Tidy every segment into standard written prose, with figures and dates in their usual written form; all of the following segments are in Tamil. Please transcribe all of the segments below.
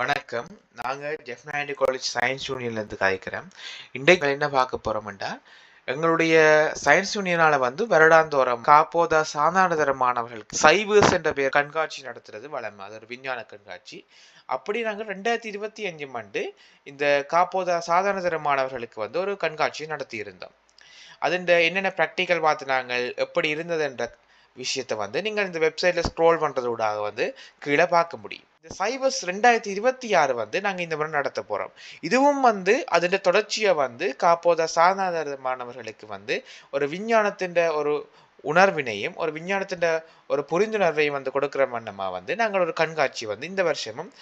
வணக்கம். நாங்க ஜெஃப்னா காலேஜ் சயின்ஸ் யூனியன்லேருந்து கதைக்கிறோம். இன்றைக்கு என்ன பார்க்க போறோம்டா, எங்களுடைய சயின்ஸ் யூனியனால வருடாந்தோறும் காப்போதா சாதாரணதர மாணவர்களுக்கு சைவர்ஸ் என்ற பெயர் கண்காட்சி நடத்துறது வழமை. அது ஒரு விஞ்ஞான கண்காட்சி. அப்படி நாங்கள் 2025 ஆண்டு இந்த காப்போதா சாதாரணதர மாணவர்களுக்கு ஒரு கண்காட்சி நடத்தி இருந்தோம். அது என்னென்ன ப்ராக்டிக்கல் பார்த்து நாங்கள் எப்படி இருந்தது என்ற விஷயத்தை நீங்கள் இந்த வெப்சைட்ல ஸ்க்ரோல் பண்றதோடாக கீழே பார்க்க முடியும். இந்த சைவர்ஸ் 2026 நாங்கள் இந்த முறை நடத்த போறோம். இதுவும் அதோட தொடர்ச்சியை காப்போத சாதாரண மாணவர்களுக்கு ஒரு விஞ்ஞானத்தின் ஒரு உணர்வினையும் ஒரு விஞ்ஞானத்தின் ஒரு புரிந்துணர்வையும் கொடுக்குற வண்ணமா நாங்கள் ஒரு கண்காட்சி இந்த வருஷமும்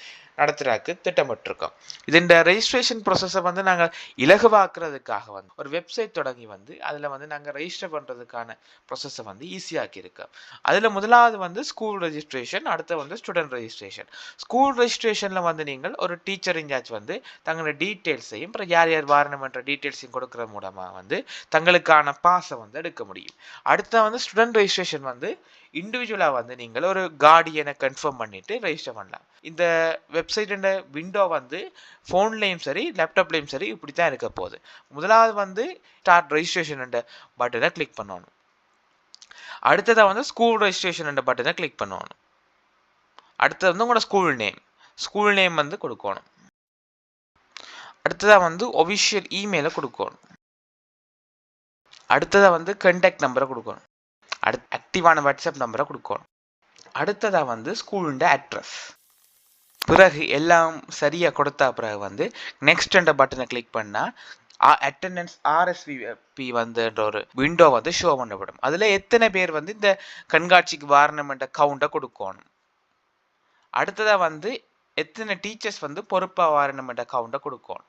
நடத்துறதுக்கு திட்டமிட்டிருக்கோம். இந்த ரெஜிஸ்ட்ரேஷன் ப்ராசஸை நாங்கள் இலகுவாக்குறதுக்காக ஒரு வெப்சைட் தொடங்கி அதில் நாங்கள் ரெஜிஸ்டர் பண்ணுறதுக்கான ப்ராசஸை ஈஸியாக்கி இருக்கோம். அதில் முதலாவது ஸ்கூல் ரெஜிஸ்ட்ரேஷன், அடுத்து ஸ்டூடெண்ட் ரெஜிஸ்ட்ரேஷன். ஸ்கூல் ரெஜிஸ்ட்ரேஷனில் நீங்கள் ஒரு டீச்சர் இன்சார்ஜ் தங்களோட டீட்டெயில்ஸையும் அப்புறம் யார் யார் வாரணும் என்ற டீட்டெயில்ஸையும் கொடுக்குற மூலமாக தங்களுக்கான பாஸை எடுக்க முடியும். அடுத்த ஸ்டூடெண்ட் ரெஜிஸ்ட்ரேஷன் இண்டிவிஜுவலாக நீங்கள் ஒரு கார்டியனை கன்ஃபார்ம் பண்ணிட்டு ரெஜிஸ்டர் பண்ணலாம். இந்த வெப்சைட்டோட விண்டோ ஃபோன்லேயும் சரி லேப்டாப்லேயும் சரி இப்படி தான் இருக்க போகுது. முதலாவது ஸ்டார்ட் ரெஜிஸ்ட்ரேஷன் பட்டனை கிளிக் பண்ணணும். அடுத்ததாக ஸ்கூல் ரெஜிஸ்ட்ரேஷன் பட்டனை கிளிக் பண்ணணும். அடுத்தது உங்களோட ஸ்கூல் நேம் கொடுக்கணும். அடுத்ததாக ஒஃபிஷியல் இமெயிலை கொடுக்கணும். அடுத்ததாக கான்டாக்ட் நம்பரை கொடுக்கணும். ஆக்டிவான வாட்ஸ்அப் நம்பரை கொடுக்கணும். அடுத்ததாக ஸ்கூலோட அட்ரஸ். பிறகு எல்லாம் சரியாக கொடுத்தா பிறகு நெக்ஸ்ட் என்ற பட்டனை கிளிக் பண்ணால் அட்டெண்டன்ஸ் RSVP என்ற ஒரு விண்டோ ஷோ பண்ணப்படும். அதில் எத்தனை பேர் இந்த கண்காட்சிக்கு வாரணும் என்ற கவுண்டை கொடுக்கணும். அடுத்ததாக எத்தனை டீச்சர்ஸ் பொறுப்பாக வாரணும் என்ற கவுண்டை கொடுக்கணும்.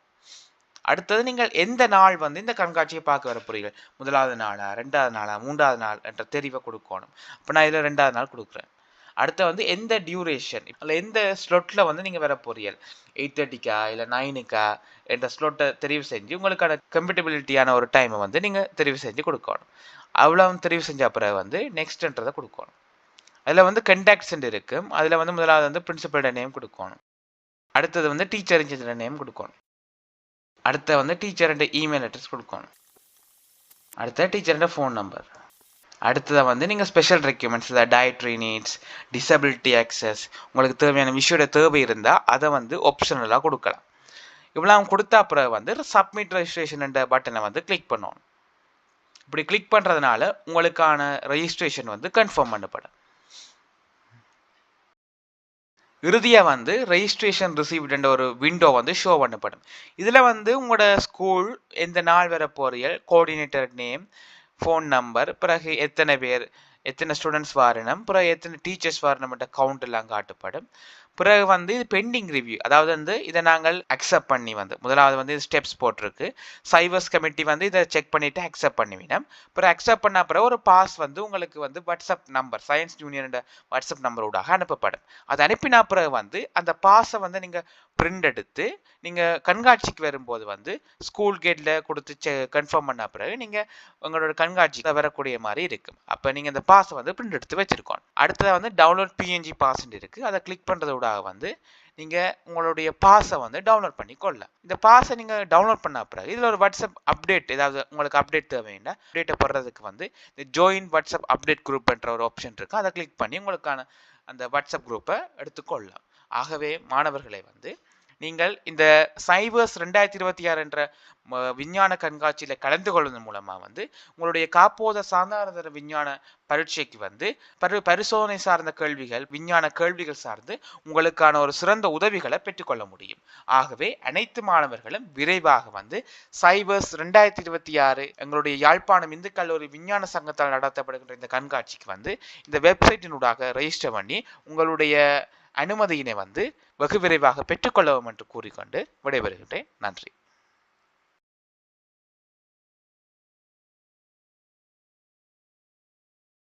அடுத்தது நீங்கள் எந்த நாள் இந்த கண்காட்சியை பார்க்க வர போறீர்கள், முதலாவது நாளா, 2வது நாளா, 3வது நாள் என்ற தெரிவை கொடுக்கணும். அப்போ நான் இதில் 2வது நாள் கொடுக்குறேன். அடுத்து எந்த டியூரேஷன், இல்லை எந்த ஸ்லொட்டில் நீங்கள் வர போறீர்கள், 8:30 இல்லை 9 என்ற ஸ்லொட்டை தெரிவு செஞ்சு உங்களுக்கான கம்பேட்டபிலிட்டியான ஒரு டைமை நீங்கள் தெரிவு செஞ்சு கொடுக்கணும். அவ்வளோ தெரிவு செஞ்ச அப்புறம் நெக்ஸ்ட்ன்றதை கொடுக்கணும். அதில் கண்டாக்ட்ஸ் இருக்கும். அதில் முதலாவது பிரின்சிபலோட நேம் கொடுக்கணும். அடுத்தது டீச்சர் இன்சார்ஜோட நேம் கொடுக்கணும். அடுத்த டீச்சரோட இமெயில் அட்ரஸ் கொடுக்கணும். அடுத்த டீச்சரோட ஃபோன் நம்பர். அடுத்ததாக நீங்கள் special requirements, dietary needs, disability access, உங்களுக்கு தேவையான விஷயோட தேவை இருந்தால் அதை ஆப்ஷனலாக கொடுக்கலாம். இவ்வளோ கொடுத்தா அப்புறம் சப்மிட் ரெஜிஸ்ட்ரேஷன் என்ற பட்டனை கிளிக் பண்ணணும். இப்படி கிளிக் பண்ணுறதுனால உங்களுக்கான ரெஜிஸ்ட்ரேஷன் கன்ஃபார்ம் பண்ணப்படும். இறுதியாக ரெஜிஸ்ட்ரேஷன் ரிசீவ்ட் என்ற ஒரு விண்டோ ஷோ பண்ணப்படும். இதில் உங்களோட ஸ்கூல் எந்த நாள் வர போறீர்கள், கோஆர்டினேட்டர் நேம், ஃபோன் நம்பர், பிறகு எத்தனை பேர், எத்தனை ஸ்டூடெண்ட்ஸ் வாரணும், பிறகு எத்தனை டீச்சர்ஸ் வாரணும் என்ற கவுண்ட் எல்லாம் காட்டப்படும். பிறகு இது பெண்டிங் ரிவ்யூ, அதாவது இதை நாங்கள் அக்செப்ட் பண்ணி முதலாவது இது ஸ்டெப்ஸ் போட்டிருக்கு. சைவர்ஸ் கமிட்டி இதை செக் பண்ணிட்டு அக்செப்ட் பண்ணிவிடும். பிறகு அக்செப்ட் பண்ண பிறகு ஒரு பாஸ் உங்களுக்கு வாட்ஸ்அப் நம்பர், சயின்ஸ் யூனியனோட வாட்ஸ்அப் நம்பரோடாக அனுப்பப்படும். அது அனுப்பின பிறகு அந்த பாஸை நீங்கள் பிரிண்ட் எடுத்து நீங்கள் கண்காட்சிக்கு வரும்போது ஸ்கூல் கேட்டில் கொடுத்து கன்ஃபார்ம் பண்ண பிறகு நீங்கள் உங்களோட கண்காட்சிக்கு வரக்கூடிய மாதிரி இருக்கும். அப்போ நீங்கள் இந்த பாஸை பிரிண்ட் எடுத்து வச்சிருக்கோம். அடுத்ததாக டவுன்லோட் PNG பாஸ் இருக்குது. அதை கிளிக் பண்ணுறதோட நீங்கள் உங்களுடைய பாஸை டவுன்லோட் பண்ணி கொள்ளலாம். இந்த பாஸை நீங்கள் டவுன்லோட் பண்ண பிறகு இதில் ஒரு வாட்ஸ்அப் அப்டேட், ஏதாவது உங்களுக்கு அப்டேட் தேவைன்னா அப்டேட்டை போடுறதுக்கு இந்த ஜாயின் வாட்ஸ்அப் அப்டேட் குரூப் என்ற ஒரு ஆப்ஷன் இருக்குது. அதை கிளிக் பண்ணி உங்களுக்கான அந்த வாட்ஸ்அப் குரூப்பை எடுத்துக்கொள்ளலாம். ஆகவே மாணவர்களை நீங்கள் இந்த சைவர்ஸ் 2026 என்ற விஞ்ஞான கண்காட்சியில் கலந்து கொள்வதன் மூலமாக உங்களுடைய காப்போத சாதாரண விஞ்ஞான பரீட்சைக்கு பரிசோதனை சார்ந்த கேள்விகள், விஞ்ஞான கேள்விகள் சார்ந்து உங்களுக்கான ஒரு சிறந்த உதவிகளை பெற்றுக்கொள்ள முடியும். ஆகவே அனைத்து மாணவர்களும் விரைவாக சைவர்ஸ் 2026 எங்களுடைய யாழ்ப்பாணம் இந்து கல்லூரி விஞ்ஞான சங்கத்தால் நடத்தப்படுகின்ற இந்த கண்காட்சிக்கு இந்த வெப்சைட்டினூடாக ரெஜிஸ்டர் பண்ணி உங்களுடைய அனுமதியினை வெகு விரைவாக பெற்றுக்கொள்ளவும் என்று கூறிக்கொண்டு விடைபெறுகின்றேன். நன்றி.